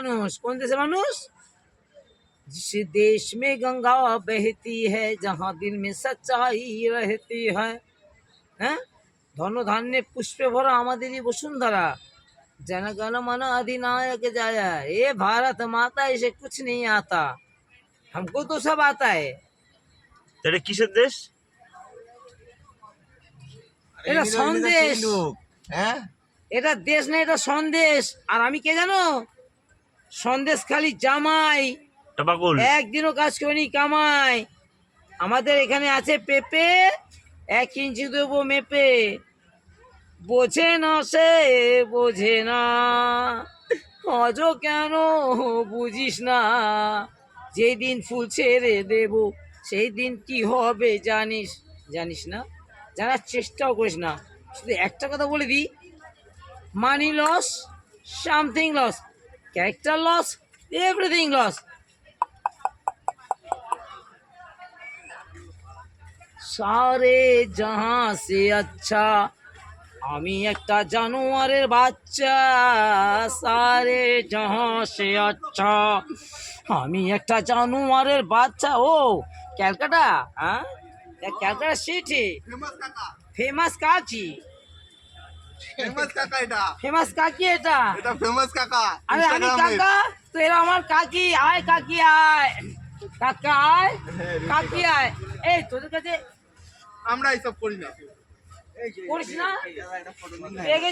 মানুষ। কোন দেশের মানুষ? जिस देश में गंगा बहती है जहाँ दिल में सच्चाई रहती है। হ্যাঁ, ধন ধান্যে পুষ্পে ভরা আমাদেরই বসুন্ধরা। जनगण मन अधिनायक जाया, ये भारत माता इसे कुछ नहीं आता, हमको तो सब आता है। এটা কিসের দেশ? এটা সন্দেশ। হ্যাঁ, এটা দেশ না, এটা সন্দেশ। আর আমি কে জানো? সন্দেশ খালি জামাই, টাপাকুল। একদিনও কাজ করিনি কামাই। আমাদের এখানে আছে পেঁপে, 1 ইঞ্চি দেবো মেপে। বোঝে না সে, বোঝে না, আজও কেন বুঝিস না, যেই দিন ফুল ছেড়ে দেব সেই দিন কি হবে জানিস? জানিস না, জানার চেষ্টাও করিস না। শুধু একটা কথা বলে দিই, money loss, something loss, character loss, everything loss. সারে জাহাঁ সে আচ্ছা আমি একটা জানোয়ারের বাচ্চা, সারে জাহাঁ সে আচ্ছা আমি একটা জানোয়ারের বাচ্চা। ও ক্যালকাটা, হ্যাঁ ক্যালকাটা সিটি ফেমাস কাকি, ফেমাস কাকা এটা, ফেমাস কাকি এটা। এটা ফেমাস কাকা। আরে আমি কাকা, তো এরা আমার কাকি। আয় কাকি আয়, কাকা আয়, কাকি আয়। এই তোদের কাছে আমরা এইসব করি না। করিস না, পেয়ে গেছি।